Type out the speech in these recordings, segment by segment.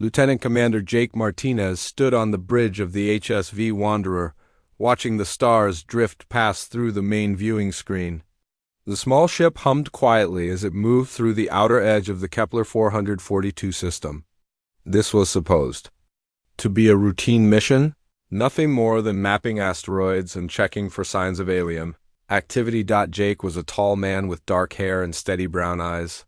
Lieutenant Commander Jake Martinez stood on the bridge of the HSV Wanderer, watching the stars drift past through the main viewing screen. The small ship hummed quietly as it moved through the outer edge of the Kepler 442 system. This was supposed to be a routine mission, nothing more than mapping asteroids and checking for signs of alien activity. Jake was a tall man with dark hair and steady brown eyes.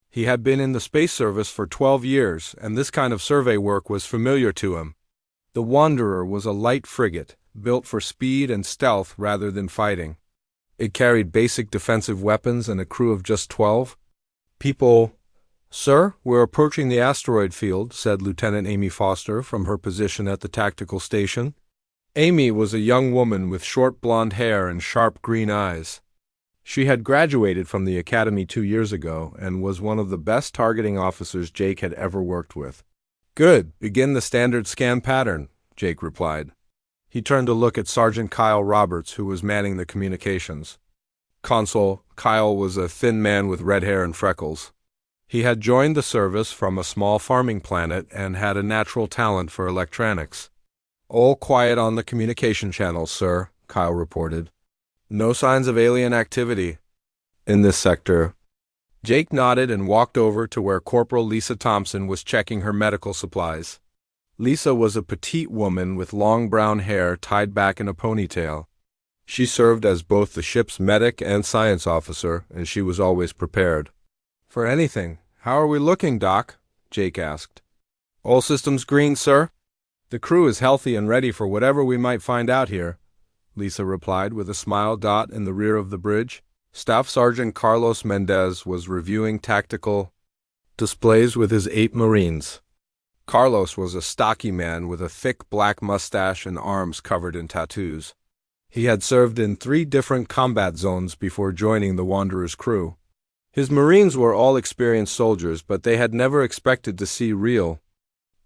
He had been in the space service for 12 years, and this kind of survey work was familiar to him. The Wanderer was a light frigate, built for speed and stealth rather than fighting. It carried basic defensive weapons and a crew of just 12 people. "Sir, we're approaching the asteroid field," said Lieutenant Amy Foster from her position at the tactical station. Amy was a young woman with short blonde hair and sharp green eyes. She had graduated from the academy 2 years ago and was one of the best targeting officers Jake had ever worked with. "Good. Begin the standard scan pattern," Jake replied. He turned to look at Sergeant Kyle Roberts, who was manning the communications console. Kyle was a thin man with red hair and freckles. He had joined the service from a small farming planet and had a natural talent for electronics. "All quiet on the communication channels, sir," Kyle reported. "No signs of alien activity in this sector." Jake nodded and walked over to where Corporal Lisa Thompson was checking her medical supplies. Lisa was a petite woman with long brown hair tied back in a ponytail. She served as both the ship's medic and science officer, and she was always prepared for anything. "How are we looking, Doc?" Jake asked. "All systems green, sir. The crew is healthy and ready for whatever we might find out here," Lisa replied with a smile. In the rear of the bridge, Staff Sergeant Carlos Mendez was reviewing tactical displays with his 8 Marines. Carlos was a stocky man with a thick black mustache and arms covered in tattoos. He had served in 3 different combat zones before joining the Wanderer's crew. His Marines were all experienced soldiers, but they had never expected to see real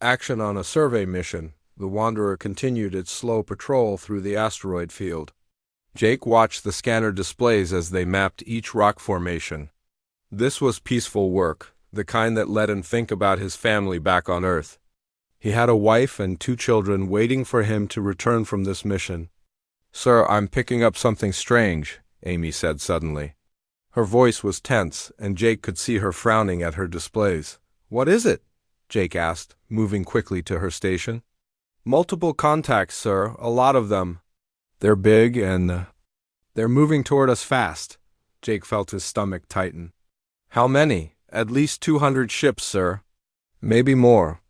action on a survey mission. The Wanderer continued its slow patrol through the asteroid field. Jake watched the scanner displays as they mapped each rock formation. This was peaceful work, the kind that let him think about his family back on Earth. He had a wife and 2 children waiting for him to return from this mission. "Sir, I'm picking up something strange," Amy said suddenly. Her voice was tense, and Jake could see her frowning at her displays. "What is it?" Jake asked, moving quickly to her station. "Multiple contacts, sir, a lot of them. They're big and they're moving toward us fast." Jake felt his stomach tighten. "How many?" "At least 200 ships, sir. Maybe more.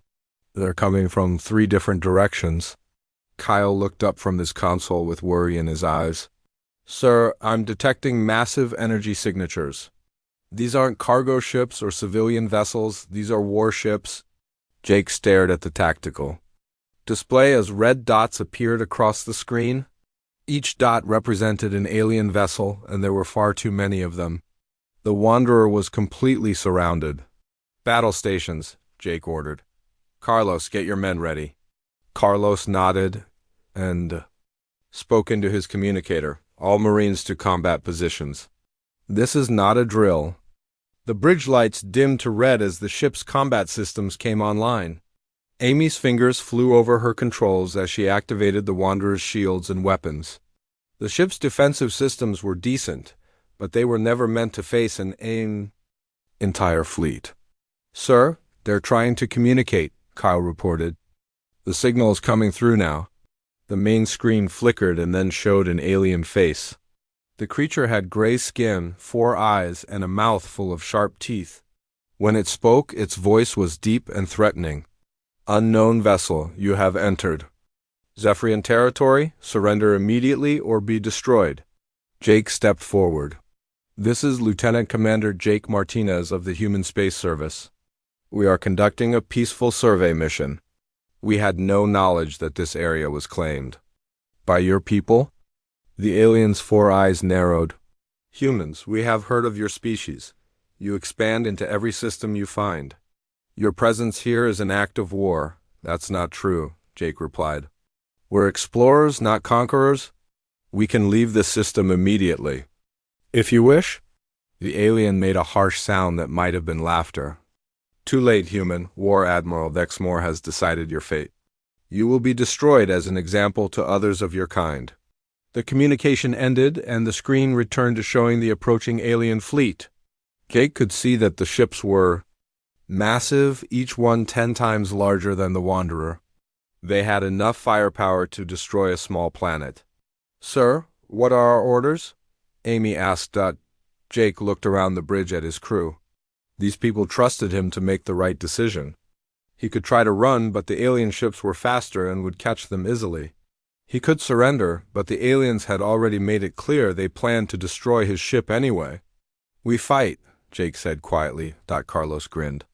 They're coming from 3 different directions." Kyle looked up from his console with worry in his eyes. "Sir, I'm detecting massive energy signatures. These aren't cargo ships or civilian vessels, these are warships." Jake stared at the tactical display as red dots appeared across the screen. Each dot represented an alien vessel, and there were far too many of them. The Wanderer was completely surrounded. "Battle stations," Jake ordered. "Carlos, get your men ready." Carlos nodded and spoke into his communicator. "All Marines to combat positions. This is not a drill." The bridge lights dimmed to red as the ship's combat systems came online. Amy's fingers flew over her controls as she activated the Wanderer's shields and weapons. The ship's defensive systems were decent, but they were never meant to face an entire fleet. "Sir, they're trying to communicate," Kyle reported. "The signal is coming through now." The main screen flickered and then showed an alien face. The creature had gray skin, 4 eyes, and a mouth full of sharp teeth. When it spoke, its voice was deep and threatening. "Unknown vessel, you have entered Zephyrian territory. Surrender immediately or be destroyed." Jake stepped forward. "This is Lieutenant Commander Jake Martinez of the Human Space Service. We are conducting a peaceful survey mission. We had no knowledge that this area was claimed by your people." The alien's 4 eyes narrowed. "Humans, we have heard of your species. You expand into every system you find. Your presence here is an act of war." "That's not true," Jake replied. "We're explorers, not conquerors. We can leave this system immediately, if you wish." The alien made a harsh sound that might have been laughter. Too late, human. War Admiral Vexmore has decided your fate. You will be destroyed as an example to others of your kind. The communication ended, and the screen returned to showing the approaching alien fleet. Jake could see that the ships were massive, each one 10 times larger than the Wanderer. They had enough firepower to destroy a small planet. "Sir, what are our orders?" Amy asked. Jake looked around the bridge at his crew. These people trusted him to make the right decision. He could try to run, but the alien ships were faster and would catch them easily. He could surrender, but the aliens had already made it clear they planned to destroy his ship anyway. "We fight," Jake said quietly. Carlos grinned.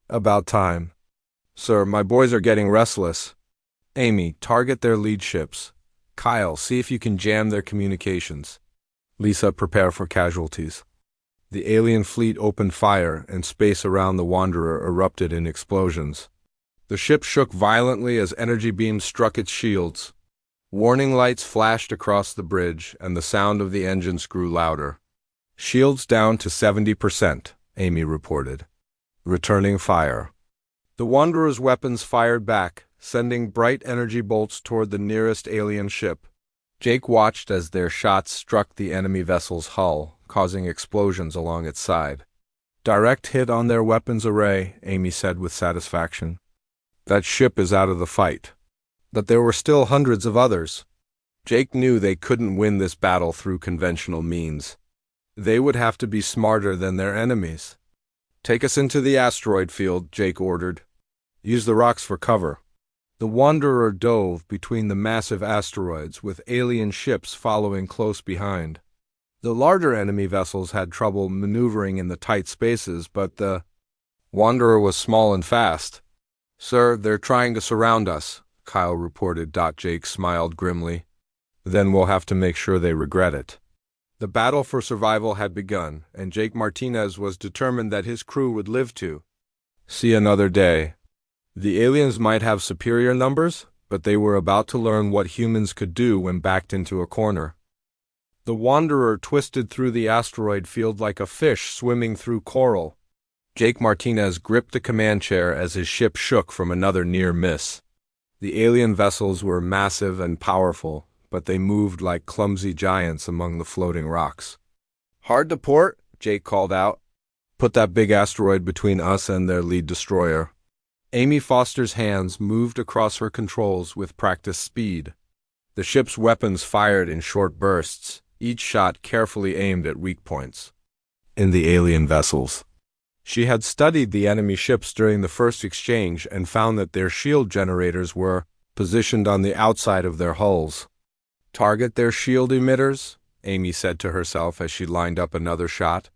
"About time." "Sir, my boys are getting restless." "Amy, target their lead ships. Kyle, see if you can jam their communications. Lisa, prepare for casualties." The alien fleet opened fire, and space around the Wanderer erupted in explosions. The ship shook violently as energy beams struck its shields. Warning lights flashed across the bridge, and the sound of the engines grew louder. "Shields down to 70%, Amy reported. Returning fire." The Wanderer's weapons fired back, sending bright energy bolts toward the nearest alien ship. Jake watched as their shots struck the enemy vessel's hull, causing explosions along its side. "Direct hit on their weapons array," Amy said with satisfaction. "That ship is out of the fight." But there were still hundreds of others. Jake knew they couldn't win this battle through conventional means. They would have to be smarter than their enemies. "Take us into the asteroid field," Jake ordered. "Use the rocks for cover." The Wanderer dove between the massive asteroids, with alien ships following close behind. The larger enemy vessels had trouble maneuvering in the tight spaces, but the Wanderer was small and fast. "Sir, they're trying to surround us," Kyle reported. Jake smiled grimly. "Then we'll have to make sure they regret it." The battle for survival had begun, and Jake Martinez was determined that his crew would live to see another day. The aliens might have superior numbers, but they were about to learn what humans could do when backed into a corner. The Wanderer twisted through the asteroid field like a fish swimming through coral. Jake Martinez gripped a command chair as his ship shook from another near miss. The alien vessels were massive and powerful, but they moved like clumsy giants among the floating rocks. "Hard to port," Jake called out. "Put that big asteroid between us and their lead destroyer." Amy Foster's hands moved across her controls with practiced speed. The ship's weapons fired in short bursts, each shot carefully aimed at weak points in the alien vessels. She had studied the enemy ships during the first exchange and found that their shield generators were positioned on the outside of their hulls. "Target their shield emitters," Amy said to herself as she lined up another shot.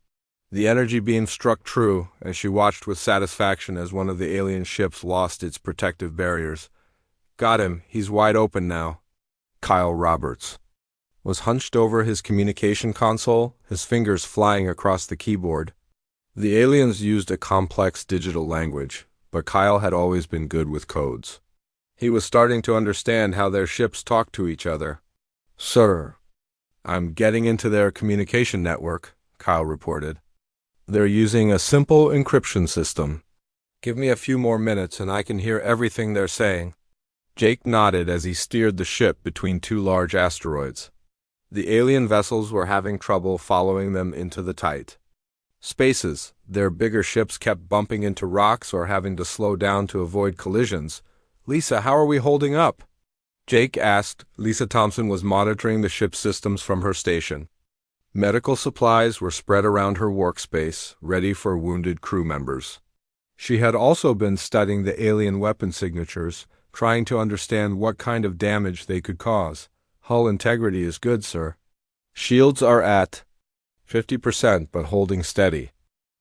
The energy beam struck true, and she watched with satisfaction as one of the alien ships lost its protective barriers. "Got him. He's wide open now." Kyle Roberts was hunched over his communication console, his fingers flying across the keyboard. The aliens used a complex digital language, but Kyle had always been good with codes. He was starting to understand how their ships talked to each other. "Sir, I'm getting into their communication network," Kyle reported. "They're using a simple encryption system. Give me a few more minutes and I can hear everything they're saying." Jake nodded as he steered the ship between two large asteroids. The alien vessels were having trouble following them into the tight spaces. Their bigger ships kept bumping into rocks or having to slow down to avoid collisions. "Lisa, how are we holding up?" Jake asked. Lisa Thompson was monitoring the ship's systems from her station. Medical supplies were spread around her workspace, ready for wounded crew members. She had also been studying the alien weapon signatures, trying to understand what kind of damage they could cause. "Hull integrity is good, sir. Shields are at 50%, but holding steady."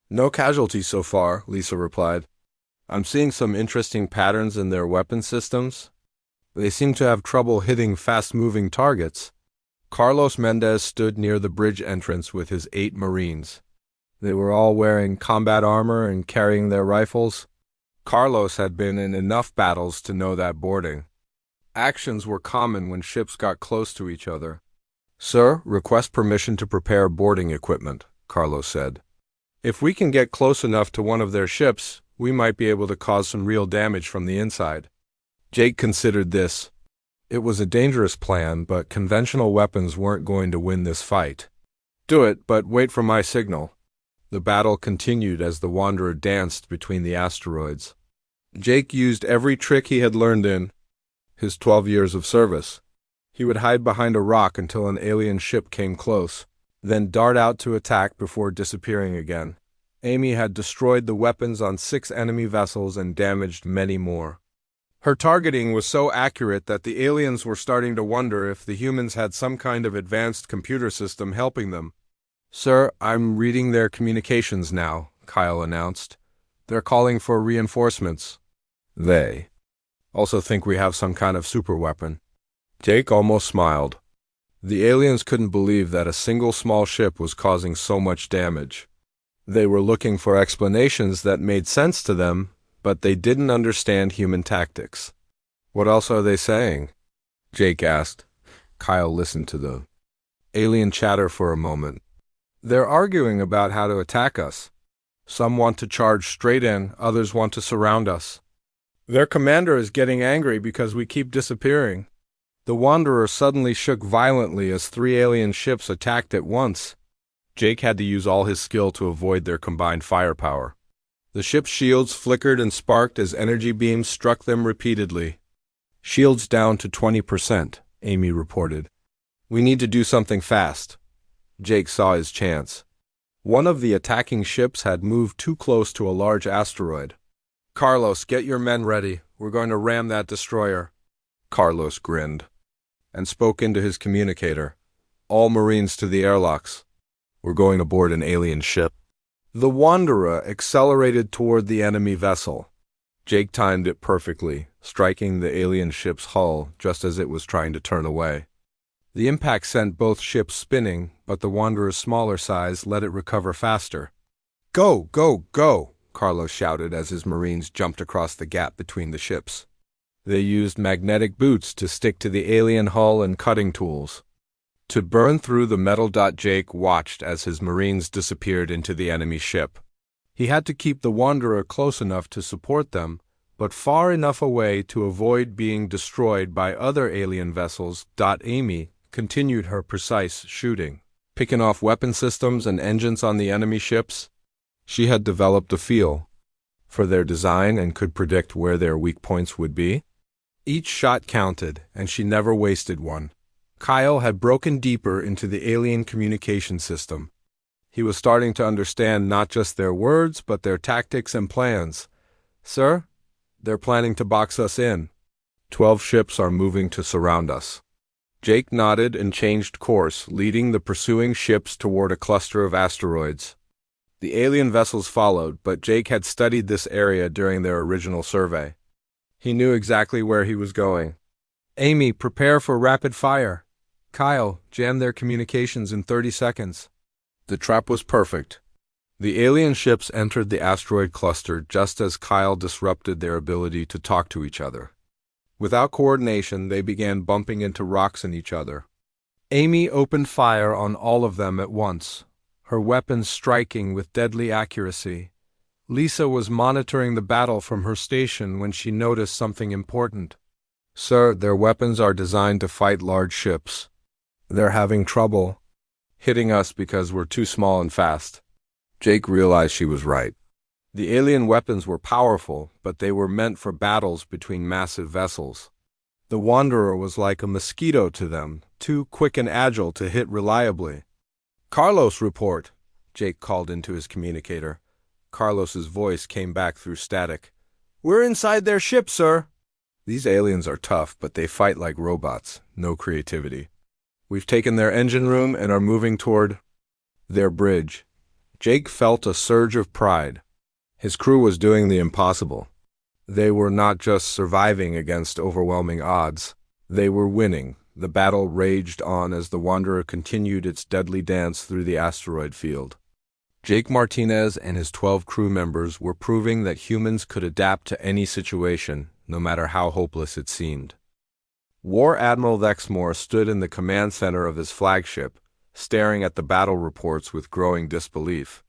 "No casualties so far," Lisa replied. "I'm seeing some interesting patterns in their weapon systems. They seem to have trouble hitting fast-moving targets." Carlos Mendez stood near the bridge entrance with his 8 Marines. They were all wearing combat armor and carrying their rifles. Carlos had been in enough battles to know that boarding actions were common when ships got close to each other. "Sir, request permission to prepare boarding equipment," Carlos said. "If we can get close enough to one of their ships, We might be able to cause some real damage from the inside. Jake considered this. It was a dangerous plan, but conventional weapons weren't going to win this fight. Do it, but wait for my signal. The battle continued as the Wanderer danced between the asteroids. Jake used every trick he had learned in his 12 years of service. He would hide behind a rock until an alien ship came close, then dart out to attack before disappearing again. Amy had destroyed the weapons on 6 enemy vessels and damaged many more. Her targeting was so accurate that the aliens were starting to wonder if the humans had some kind of advanced computer system helping them. "Sir, I'm reading their communications now," Kyle announced. "They're calling for reinforcements." They also think we have some kind of superweapon. Jake almost smiled. The aliens couldn't believe that a single small ship was causing so much damage. They were looking for explanations that made sense to them, but they didn't understand human tactics. "What else are they saying?" Jake asked. Kyle listened to the alien chatter for a moment. "They're arguing about how to attack us. Some want to charge straight in, others want to surround us. Their commander is getting angry because we keep disappearing." The Wanderer suddenly shook violently as 3 alien ships attacked at once. Jake had to use all his skill to avoid their combined firepower. The ship's shields flickered and sparked as energy beams struck them repeatedly. "Shields down to 20%, Amy reported. "We need to do something fast." Jake saw his chance. One of the attacking ships had moved too close to a large asteroid. "Carlos, get your men ready. We're going to ram that destroyer." Carlos grinned and spoke into his communicator. "All Marines to the airlocks. We're going aboard an alien ship." The Wanderer accelerated toward the enemy vessel. Jake timed it perfectly, striking the alien ship's hull just as it was trying to turn away. The impact sent both ships spinning, but the Wanderer's smaller size let it recover faster. "Go, go, go!" Carlos shouted as his Marines jumped across the gap between the ships. They used magnetic boots to stick to the alien hull and cutting tools to burn through the metal. Jake watched as his Marines disappeared into the enemy ship. He had to keep the Wanderer close enough to support them, but far enough away to avoid being destroyed by other alien vessels. Amy continued her precise shooting, picking off weapon systems and engines on the enemy ships. She had developed a feel for their design and could predict where their weak points would be. Each shot counted, and she never wasted one. Kyle had broken deeper into the alien communication system. He was starting to understand not just their words, but their tactics and plans. "Sir, they're planning to box us in. 12 ships are moving to surround us." Jake nodded and changed course, leading the pursuing ships toward a cluster of asteroids. The alien vessels followed, but Jake had studied this area during their original survey. He knew exactly where he was going. "Amy, prepare for rapid fire. Kyle, jam their communications in 30 seconds. The trap was perfect. The alien ships entered the asteroid cluster just as Kyle disrupted their ability to talk to each other. Without coordination, they began bumping into rocks and each other. Amy opened fire on all of them at once, her weapons striking with deadly accuracy. Lisa was monitoring the battle from her station when she noticed something important. "Sir, their weapons are designed to fight large ships. They're having trouble hitting us because we're too small and fast." Jake realized she was right. The alien weapons were powerful, but they were meant for battles between massive vessels. The Wanderer was like a mosquito to them, too quick and agile to hit reliably. "Carlos, report," Jake called into his communicator. Carlos's voice came back through static. "We're inside their ship, sir." These aliens are tough, but they fight like robots, no creativity. "We've taken their engine room and are moving toward their bridge." Jake felt a surge of pride. His crew was doing the impossible. They were not just surviving against overwhelming odds. They were winning. The battle raged on as the Wanderer continued its deadly dance through the asteroid field. Jake Martinez and his 12 crew members were proving that humans could adapt to any situation, no matter how hopeless it seemed. War Admiral Lexmore stood in the command center of his flagship, staring at the battle reports with growing disbelief.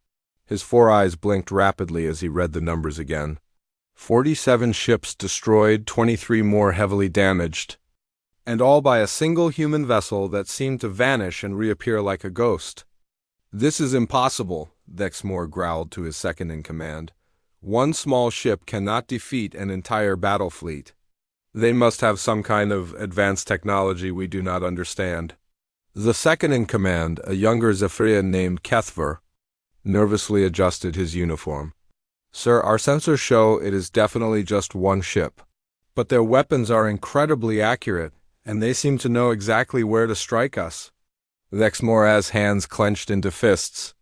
His 4 eyes blinked rapidly as he read the numbers again. 47 ships destroyed, 23 more heavily damaged, and all by a single human vessel that seemed to vanish and reappear like a ghost. "This is impossible," Dexmore growled to his second-in-command. "One small ship cannot defeat an entire battle fleet. They must have some kind of advanced technology we do not understand." The second-in-command, a younger Zephyrian named Kethver, nervously adjusted his uniform. "Sir, our sensors show it is definitely just one ship. But their weapons are incredibly accurate, and they seem to know exactly where to strike us." Dexmore's hands clenched into fists.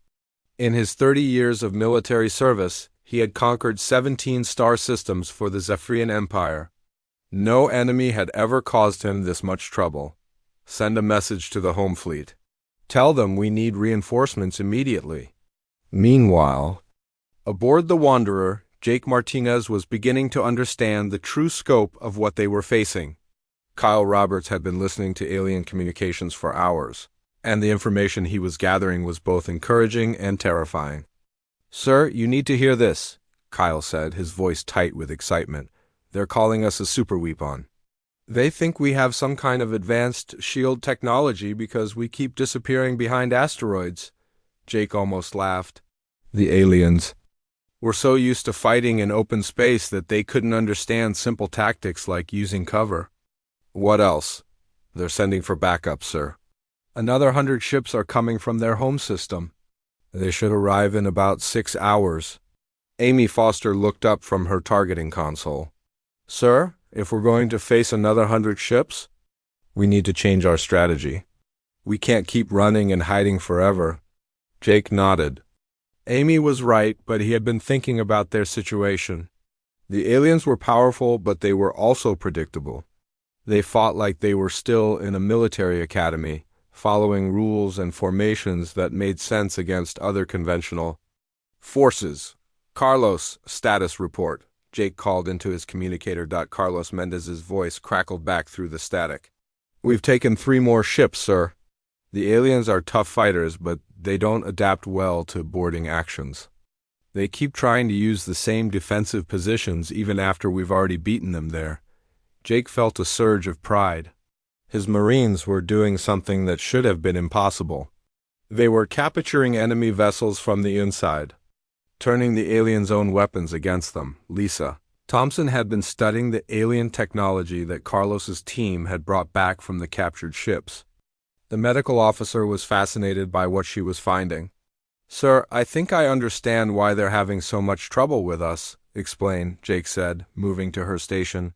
In his 30 years of military service, he had conquered 17 star systems for the Zephyrian Empire. No enemy had ever caused him this much trouble. "Send a message to the home fleet. Tell them we need reinforcements immediately." Meanwhile, aboard the Wanderer, Jake Martinez was beginning to understand the true scope of what they were facing. Kyle Roberts had been listening to alien communications for hours, and the information he was gathering was both encouraging and terrifying. "Sir, you need to hear this," Kyle said, his voice tight with excitement. "They're calling us a superweapon. They think we have some kind of advanced shield technology because we keep disappearing behind asteroids." Jake almost laughed. "The aliens were so used to fighting in open space that they couldn't understand simple tactics like using cover." "What else?" "They're sending for backup, sir. Another 100 ships are coming from their home system. They should arrive in about 6 hours. Amy Foster looked up from her targeting console. "Sir, if we're going to face another 100 ships, we need to change our strategy. We can't keep running and hiding forever." Jake nodded. Amy was right, but he had been thinking about their situation. The aliens were powerful, but they were also predictable. They fought like they were still in a military academy, following rules and formations that made sense against other conventional forces. "Carlos, status report," Jake called into his communicator. Carlos Mendez's voice crackled back through the static. "We've taken 3 more ships, sir. The aliens are tough fighters, but they don't adapt well to boarding actions. They keep trying to use the same defensive positions even after we've already beaten them there." Jake felt a surge of pride. His Marines were doing something that should have been impossible. They were capturing enemy vessels from the inside, turning the aliens' own weapons against them. Lisa Thompson had been studying the alien technology that Carlos's team had brought back from the captured ships. The medical officer was fascinated by what she was finding. "Sir, I think I understand why they're having so much trouble with us," explained, Jake said, moving to her station.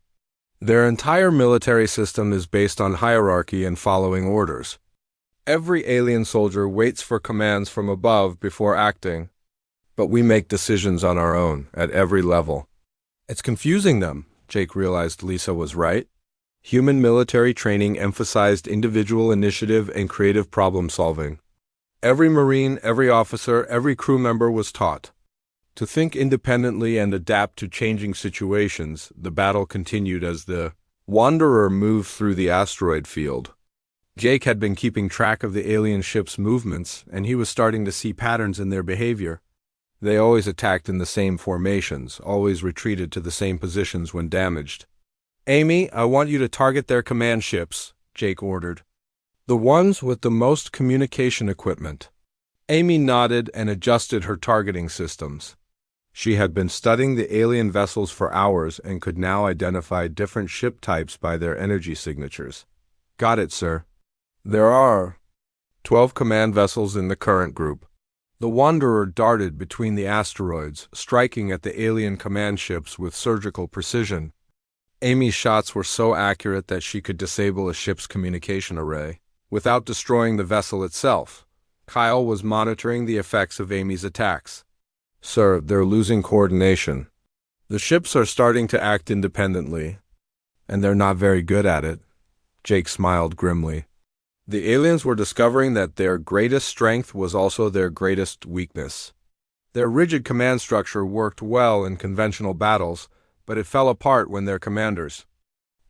"Their entire military system is based on hierarchy and following orders. Every alien soldier waits for commands from above before acting, but we make decisions on our own at every level. It's confusing them." Jake realized Lisa was right. Human military training emphasized individual initiative and creative problem-solving. Every Marine, every officer, every crew member was taught to think independently and adapt to changing situations. The battle continued as the Wanderer moved through the asteroid field. Jake had been keeping track of the alien ship's movements, and he was starting to see patterns in their behavior. They always attacked in the same formations, always retreated to the same positions when damaged. "Amy, I want you to target their command ships," Jake ordered. "The ones with the most communication equipment." Amy nodded and adjusted her targeting systems. She had been studying the alien vessels for hours and could now identify different ship types by their energy signatures. "Got it, sir." There are 12 command vessels in the current group. The Wanderer darted between the asteroids, striking at the alien command ships with surgical precision. Amy's shots were so accurate that she could disable a ship's communication array without destroying the vessel itself. Kyle was monitoring the effects of Amy's attacks. "Sir, they're losing coordination. The ships are starting to act independently, and they're not very good at it." Jake smiled grimly. The aliens were discovering that their greatest strength was also their greatest weakness. Their rigid command structure worked well in conventional battles, but it fell apart when their commanders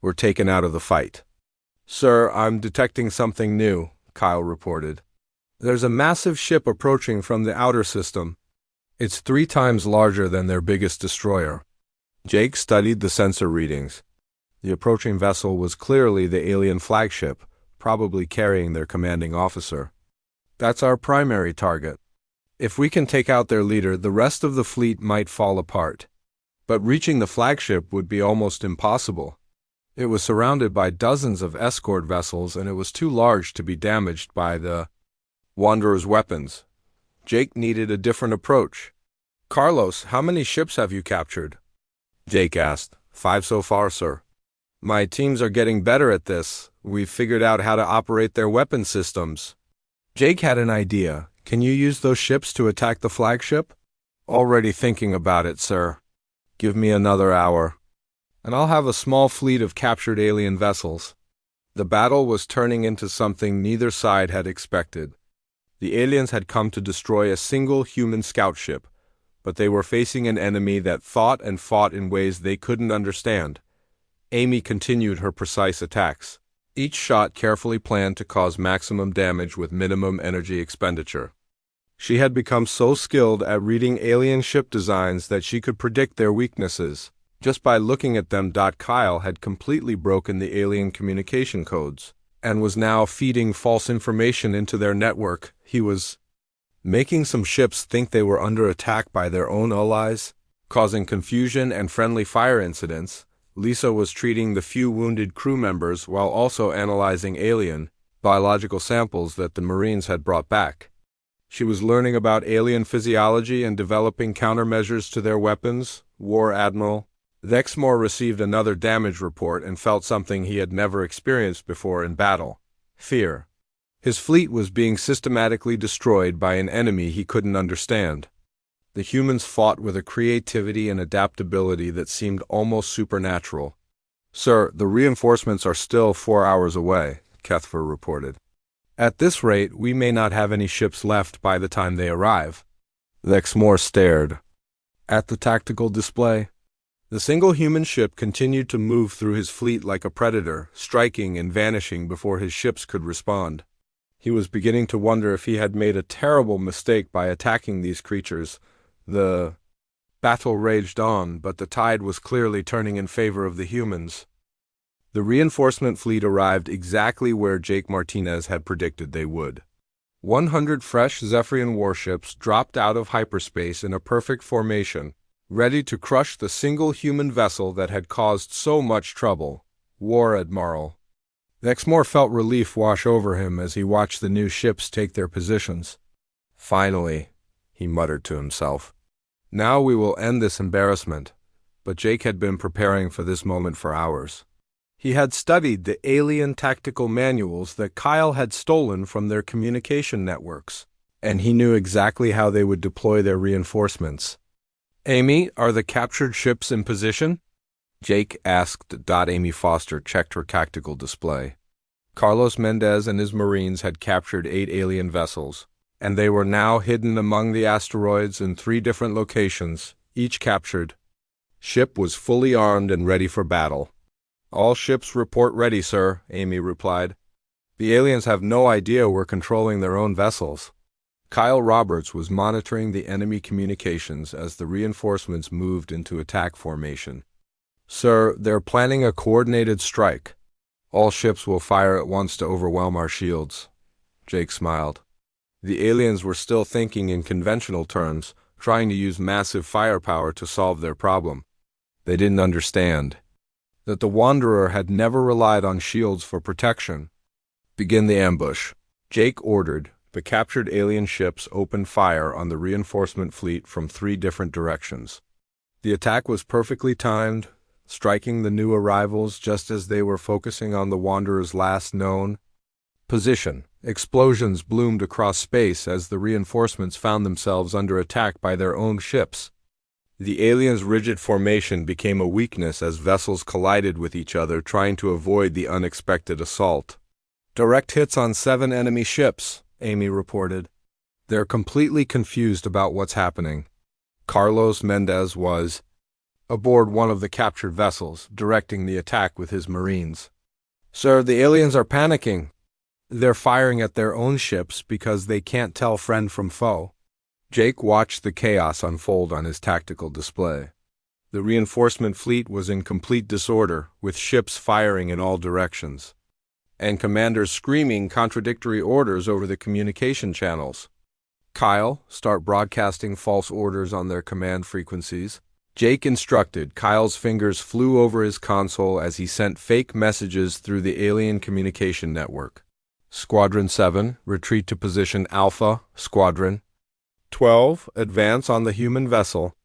were taken out of the fight. "Sir, I'm detecting something new," Kyle reported. "There's a massive ship approaching from the outer system. It's 3 times larger than their biggest destroyer. Jake studied the sensor readings. The approaching vessel was clearly the alien flagship, probably carrying their commanding officer. That's our primary target. If we can take out their leader, the rest of the fleet might fall apart. But reaching the flagship would be almost impossible. It was surrounded by dozens of escort vessels, and it was too large to be damaged by the Wanderer's weapons. Jake needed a different approach. "Carlos, how many ships have you captured?" Jake asked. "5 so far, sir. My teams are getting better at this. We've figured out how to operate their weapon systems." Jake had an idea. "Can you use those ships to attack the flagship?" "Already thinking about it, sir. Give me another hour, and I'll have a small fleet of captured alien vessels." The battle was turning into something neither side had expected. The aliens had come to destroy a single human scout ship, but they were facing an enemy that thought and fought in ways they couldn't understand. Amy continued her precise attacks, each shot carefully planned to cause maximum damage with minimum energy expenditure. She had become so skilled at reading alien ship designs that she could predict their weaknesses. Just by looking at them, Kyle had completely broken the alien communication codes, and was now feeding false information into their network. He was making some ships think they were under attack by their own allies, causing confusion and friendly fire incidents. Lisa was treating the few wounded crew members while also analyzing alien, biological samples that the Marines had brought back. She was learning about alien physiology and developing countermeasures to their weapons. War Admiral Dexmore received another damage report and felt something he had never experienced before in battle: fear. His fleet was being systematically destroyed by an enemy he couldn't understand. The humans fought with a creativity and adaptability that seemed almost supernatural. "Sir, the reinforcements are still 4 hours away," Kethfer reported. "At this rate, we may not have any ships left by the time they arrive." Dexmore stared at the tactical display. The single human ship continued to move through his fleet like a predator, striking and vanishing before his ships could respond. He was beginning to wonder if he had made a terrible mistake by attacking these creatures. The battle raged on, but the tide was clearly turning in favor of the humans. The reinforcement fleet arrived exactly where Jake Martinez had predicted they would. 100 fresh Zephyrian warships dropped out of hyperspace in a perfect formation, ready to crush the single human vessel that had caused so much trouble. War Admiral Dexmore felt relief wash over him as he watched the new ships take their positions. "Finally," he muttered to himself. "Now we will end this embarrassment." But Jake had been preparing for this moment for hours. He had studied the alien tactical manuals that Kyle had stolen from their communication networks, and he knew exactly how they would deploy their reinforcements. "Amy, are the captured ships in position?" Jake asked. Amy Foster checked her tactical display. Carlos Mendez and his Marines had captured 8 alien vessels, and they were now hidden among the asteroids in 3 different locations, each captured. Ship was fully armed and ready for battle. "All ships report ready, sir," Amy replied. "The aliens have no idea we're controlling their own vessels." Kyle Roberts was monitoring the enemy communications as the reinforcements moved into attack formation. "Sir, they're planning a coordinated strike. All ships will fire at once to overwhelm our shields." Jake smiled. The aliens were still thinking in conventional terms, trying to use massive firepower to solve their problem. They didn't understand that the Wanderer had never relied on shields for protection. "Begin the ambush," Jake ordered. The captured alien ships opened fire on the reinforcement fleet from 3 different directions. The attack was perfectly timed, striking the new arrivals just as they were focusing on the Wanderer's last known position. Explosions bloomed across space as the reinforcements found themselves under attack by their own ships. The aliens' rigid formation became a weakness as vessels collided with each other, trying to avoid the unexpected assault. "Direct hits on 7 enemy ships," Amy reported. "They're completely confused about what's happening." Carlos Mendez was aboard one of the captured vessels, directing the attack with his Marines. "Sir, the aliens are panicking. They're firing at their own ships because they can't tell friend from foe." Jake watched the chaos unfold on his tactical display. The reinforcement fleet was in complete disorder, with ships firing in all directions, and commanders screaming contradictory orders over the communication channels. Kyle, start broadcasting false orders on their command frequencies. Jake instructed. Kyle's fingers flew over his console as he sent fake messages through the alien communication network. Squadron 7, retreat to position Alpha. Squadron 12, advance on the human vessel.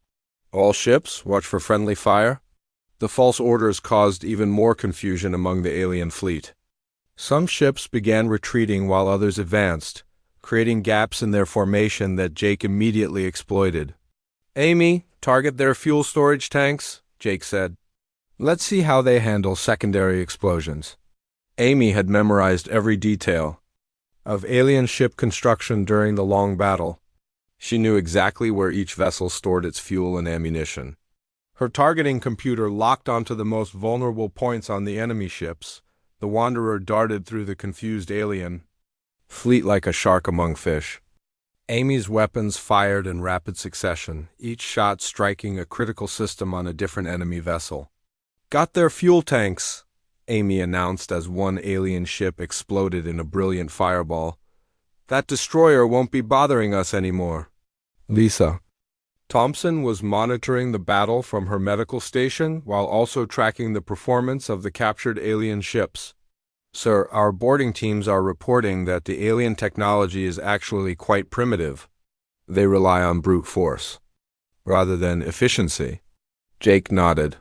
All ships, watch for friendly fire. The false orders caused even more confusion among the alien fleet. Some ships began retreating while others advanced, creating gaps in their formation that Jake immediately exploited. "Amy, target their fuel storage tanks," Jake said. "Let's see how they handle secondary explosions." Amy had memorized every detail of alien ship construction during the long battle. She knew exactly where each vessel stored its fuel and ammunition. Her targeting computer locked onto the most vulnerable points on the enemy ships. The Wanderer darted through the confused alien fleet like a shark among fish. Amy's weapons fired in rapid succession, each shot striking a critical system on a different enemy vessel. "Got their fuel tanks," Amy announced as one alien ship exploded in a brilliant fireball. "That destroyer won't be bothering us anymore." Lisa Thompson was monitoring the battle from her medical station while also tracking the performance of the captured alien ships. "Sir, our boarding teams are reporting that the alien technology is actually quite primitive. They rely on brute force rather than efficiency." Jake nodded.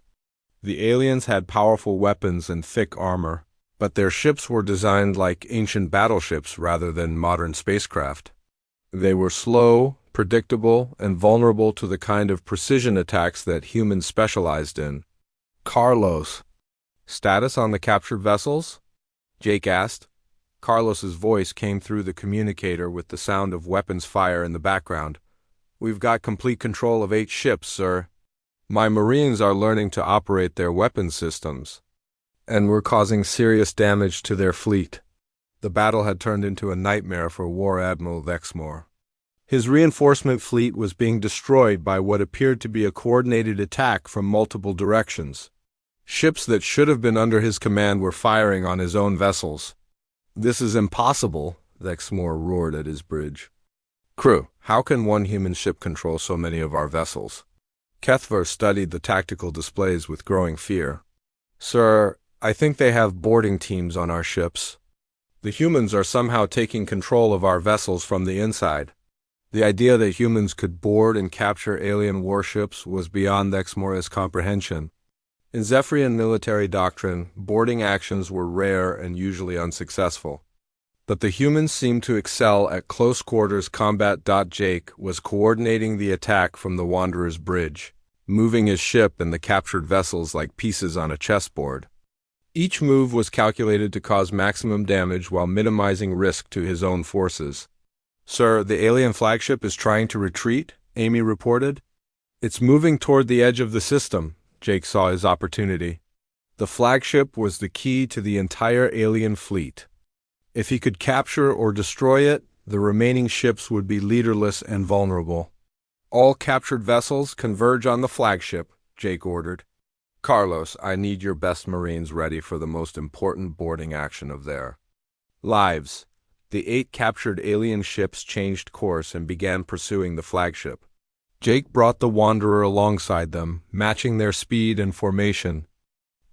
The aliens had powerful weapons and thick armor, but their ships were designed like ancient battleships rather than modern spacecraft. They were slow, predictable, and vulnerable to the kind of precision attacks that humans specialized in. "Carlos, status on the captured vessels?" Jake asked. Carlos's voice came through the communicator with the sound of weapons fire in the background. "We've got complete control of 8 ships, sir. My Marines are learning to operate their weapons systems, and we're causing serious damage to their fleet." The battle had turned into a nightmare for War Admiral Lexmore. His reinforcement fleet was being destroyed by what appeared to be a coordinated attack from multiple directions. Ships that should have been under his command were firing on his own vessels. "This is impossible," Lexmore roared at his bridge. "Crew, how can one human ship control so many of our vessels?" Kethver studied the tactical displays with growing fear. "Sir, I think they have boarding teams on our ships. The humans are somehow taking control of our vessels from the inside." The idea that humans could board and capture alien warships was beyond Lexmore's comprehension. In Zephyrian military doctrine, boarding actions were rare and usually unsuccessful. But the humans seemed to excel at close-quarters combat. Jake was coordinating the attack from the Wanderer's bridge, moving his ship and the captured vessels like pieces on a chessboard. Each move was calculated to cause maximum damage while minimizing risk to his own forces. "Sir, the alien flagship is trying to retreat," Amy reported. "It's moving toward the edge of the system." Jake saw his opportunity. The flagship was the key to the entire alien fleet. If he could capture or destroy it, the remaining ships would be leaderless and vulnerable. "All captured vessels converge on the flagship," Jake ordered. "Carlos, I need your best Marines ready for the most important boarding action of their lives." The 8 captured alien ships changed course and began pursuing the flagship. Jake brought the Wanderer alongside them, matching their speed and formation.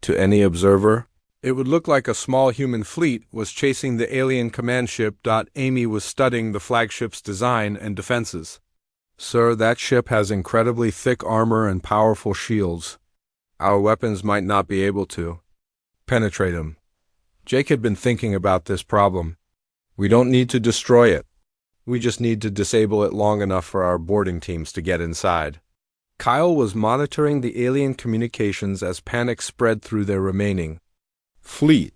To any observer, it would look like a small human fleet was chasing the alien command ship. Amy was studying the flagship's design and defenses. "Sir, that ship has incredibly thick armor and powerful shields. Our weapons might not be able to penetrate them." Jake had been thinking about this problem. "We don't need to destroy it. We just need to disable it long enough for our boarding teams to get inside." Kyle was monitoring the alien communications as panic spread through their remaining fleet.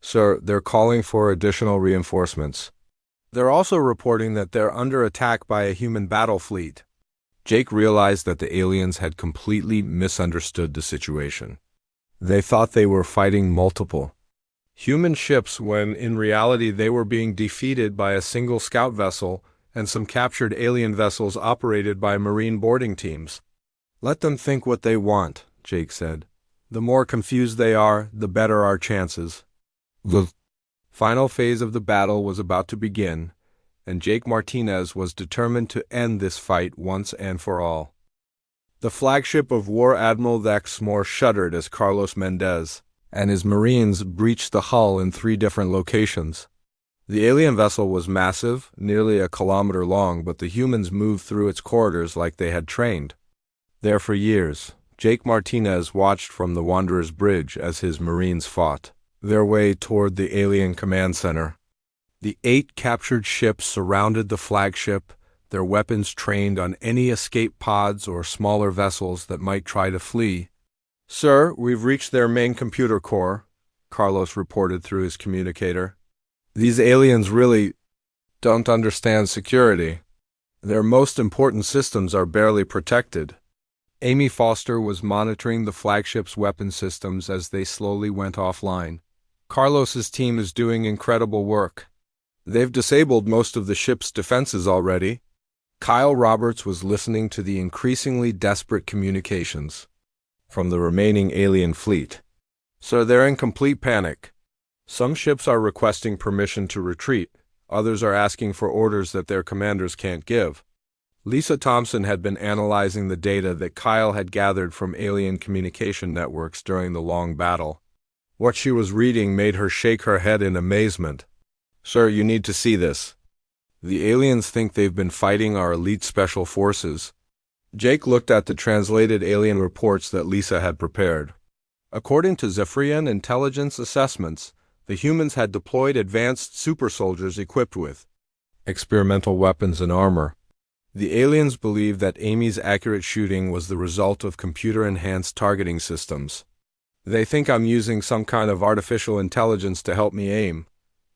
"Sir, they're calling for additional reinforcements. They're also reporting that they're under attack by a human battle fleet." Jake realized that the aliens had completely misunderstood the situation. They thought they were fighting multiple human ships when in reality they were being defeated by a single scout vessel and some captured alien vessels operated by Marine boarding teams. "Let them think what they want," Jake said. "The more confused they are, the better our chances." The final phase of the battle was about to begin, and Jake Martinez was determined to end this fight once and for all. The flagship of War Admiral Exmore shuddered as Carlos Mendez and his Marines breached the hull in 3 different locations. The alien vessel was massive, nearly a kilometer long, but the humans moved through its corridors like they had trained. There for years, Jake Martinez watched from the Wanderer's bridge as his Marines fought their way toward the alien command center. The 8 captured ships surrounded the flagship, their weapons trained on any escape pods or smaller vessels that might try to flee. "Sir, we've reached their main computer core," Carlos reported through his communicator. "These aliens really don't understand security. Their most important systems are barely protected." Amy Foster was monitoring the flagship's weapon systems as they slowly went offline. "Carlos's team is doing incredible work. They've disabled most of the ship's defenses already." Kyle Roberts was listening to the increasingly desperate communications from the remaining alien fleet. "Sir, they're in complete panic. Some ships are requesting permission to retreat, others are asking for orders that their commanders can't give." Lisa Thompson had been analyzing the data that Kyle had gathered from alien communication networks during the long battle. What she was reading made her shake her head in amazement. "Sir, you need to see this. The aliens think they've been fighting our elite special forces." Jake looked at the translated alien reports that Lisa had prepared. According to Zephyrian intelligence assessments, the humans had deployed advanced super soldiers equipped with experimental weapons and armor. The aliens believe that Amy's accurate shooting was the result of computer-enhanced targeting systems. "They think I'm using some kind of artificial intelligence to help me aim,"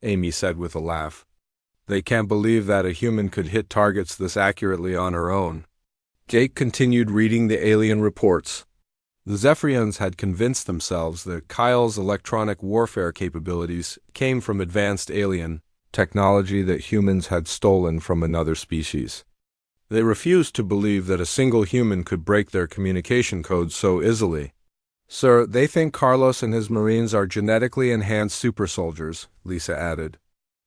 Amy said with a laugh. "They can't believe that a human could hit targets this accurately on her own." Jake continued reading the alien reports. The Zephyrians had convinced themselves that Kyle's electronic warfare capabilities came from advanced alien technology that humans had stolen from another species. They refused to believe that a single human could break their communication codes so easily. "Sir, they think Carlos and his Marines are genetically enhanced super soldiers," Lisa added.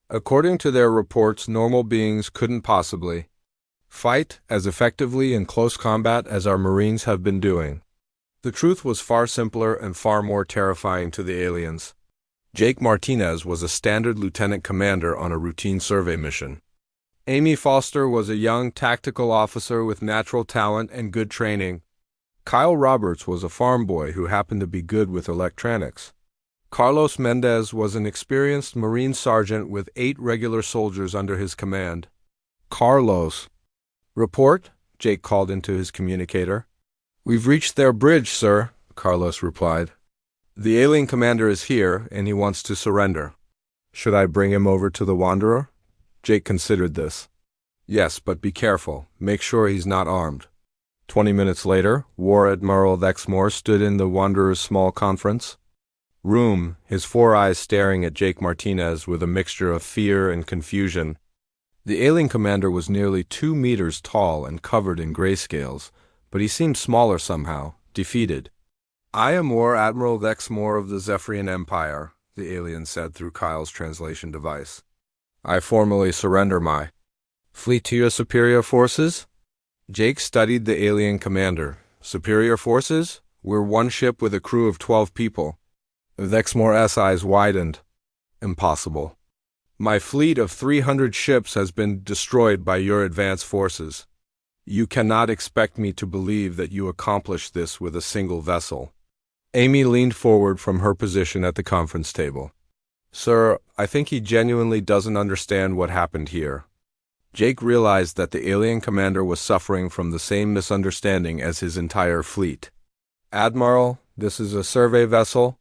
"According to their reports, normal beings couldn't possibly fight as effectively in close combat as our Marines have been doing." The truth was far simpler and far more terrifying to the aliens. Jake Martinez was a standard lieutenant commander on a routine survey mission. Amy Foster was a young tactical officer with natural talent and good training. Kyle Roberts was a farm boy who happened to be good with electronics. Carlos Mendez was an experienced Marine sergeant with 8 regular soldiers under his command. "Carlos." "Report," Jake called into his communicator. "We've reached their bridge, sir," Carlos replied. "The alien commander is here, and he wants to surrender." "Should I bring him over to the Wanderer?" Jake considered this. "Yes, but be careful. Make sure he's not armed." 20 minutes later, War Admiral Exmore stood in the Wanderer's small conference room, his 4 eyes staring at Jake Martinez with a mixture of fear and confusion. The alien commander was nearly 2 meters tall and covered in grayscales, but he seemed smaller somehow, defeated. "I am War Admiral Exmore of the Zephyrian Empire," the alien said through Kyle's translation device. "I formally surrender my fleet to your superior forces." Jake studied the alien commander. "Superior forces? We're one ship with a crew of 12 people. Exmore's eyes widened. "Impossible. My fleet of 300 ships has been destroyed by your advanced forces. You cannot expect me to believe that you accomplished this with a single vessel." Amy leaned forward from her position at the conference table. "Sir, I think he genuinely doesn't understand what happened here." Jake realized that the alien commander was suffering from the same misunderstanding as his entire fleet. "Admiral, this is a survey vessel.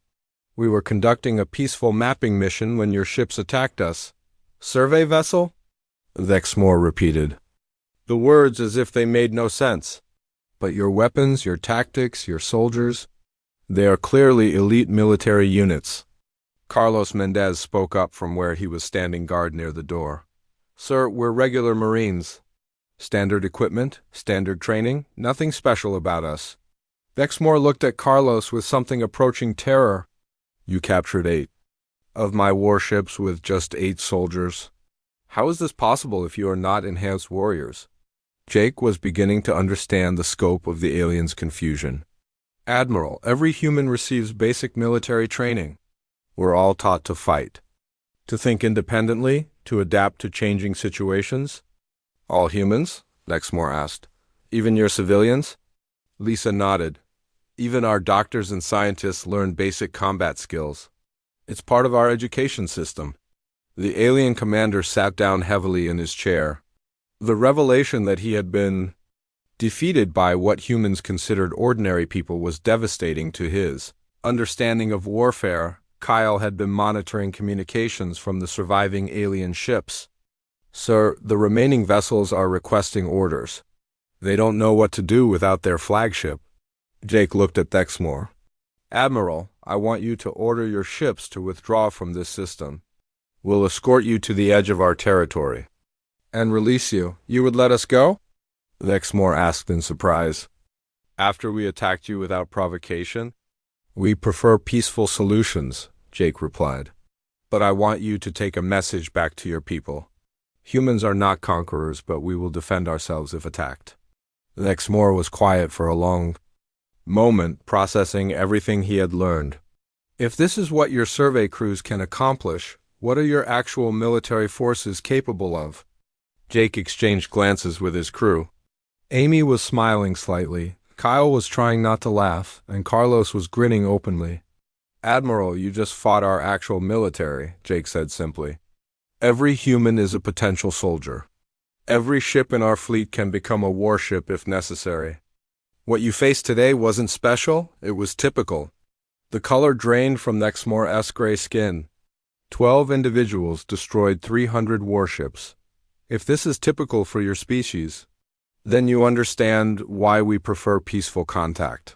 We were conducting a peaceful mapping mission when your ships attacked us." "Survey vessel?" Exmore repeated, the words as if they made no sense. "But your weapons, your tactics, your soldiers, they are clearly elite military units." Carlos Mendez spoke up from where he was standing guard near the door. Sir, we're regular Marines. Standard equipment, standard training, nothing special about us. Dexmore looked at Carlos with something approaching terror. You captured 8 of my warships with just 8 soldiers. How is this possible if you are not enhanced warriors? Jake was beginning to understand the scope of the aliens' confusion. Admiral, every human receives basic military training. We're all taught to fight, to think independently, to adapt to changing situations. All humans? Lexmore asked. Even your civilians? Lisa nodded. Even our doctors and scientists learn basic combat skills. It's part of our education system. The alien commander sat down heavily in his chair. The revelation that he had been defeated by what humans considered ordinary people was devastating to his understanding of warfare. Kyle had been monitoring communications from the surviving alien ships. Sir, the remaining vessels are requesting orders. They don't know what to do without their flagship. Jake looked at Dexmore. Admiral, I want you to order your ships to withdraw from this system. We'll escort you to the edge of our territory. And release you. You would let us go? Dexmore asked in surprise. After we attacked you without provocation? We prefer peaceful solutions, Jake replied. But I want you to take a message back to your people. Humans are not conquerors, but we will defend ourselves if attacked. Dexmore was quiet for a long moment, processing everything he had learned. If this is what your survey crews can accomplish, what are your actual military forces capable of? Jake exchanged glances with his crew. Amy was smiling slightly, Kyle was trying not to laugh, and Carlos was grinning openly. Admiral, you just fought our actual military, Jake said simply. Every human is a potential soldier. Every ship in our fleet can become a warship if necessary. What you faced today wasn't special, it was typical. The color drained from Dexmore's gray skin. 12 individuals destroyed 300 warships. If this is typical for your species, then you understand why we prefer peaceful contact.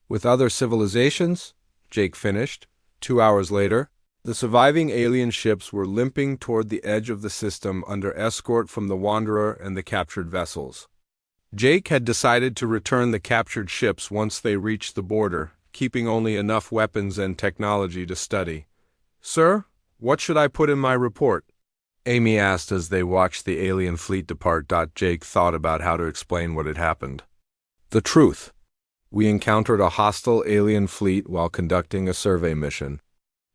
With other civilizations, Jake finished, 2 hours later, the surviving alien ships were limping toward the edge of the system under escort from the Wanderer and the captured vessels. Jake had decided to return the captured ships once they reached the border, keeping only enough weapons and technology to study. Sir, what should I put in my report? Amy asked as they watched the alien fleet depart. Jake thought about how to explain what had happened. The truth. We encountered a hostile alien fleet while conducting a survey mission.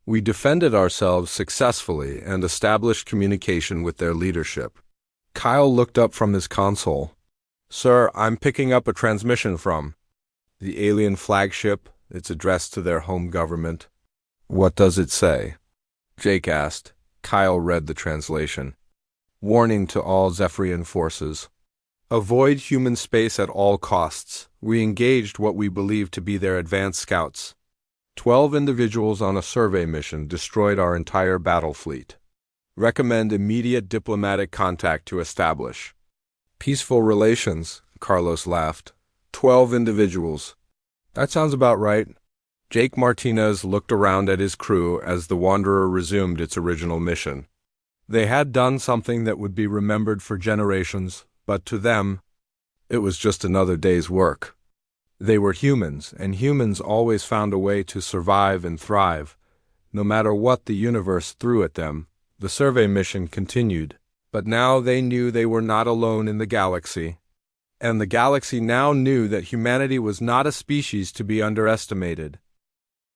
We defended ourselves successfully and established communication with their leadership. Kyle looked up from his console. Sir, I'm picking up a transmission from the alien flagship. It's addressed to their home government. What does it say? Jake asked. Kyle read the translation. Warning to all Zephyrian forces. Avoid human space at all costs. We engaged what we believe to be their advanced scouts. 12 individuals on a survey mission destroyed our entire battle fleet. Recommend immediate diplomatic contact to establish peaceful relations, Carlos laughed. 12 individuals. That sounds about right. Jake Martinez looked around at his crew as the Wanderer resumed its original mission. They had done something that would be remembered for generations, but to them, it was just another day's work. They were humans, and humans always found a way to survive and thrive. No matter what the universe threw at them, the survey mission continued. But now they knew they were not alone in the galaxy. And the galaxy now knew that humanity was not a species to be underestimated.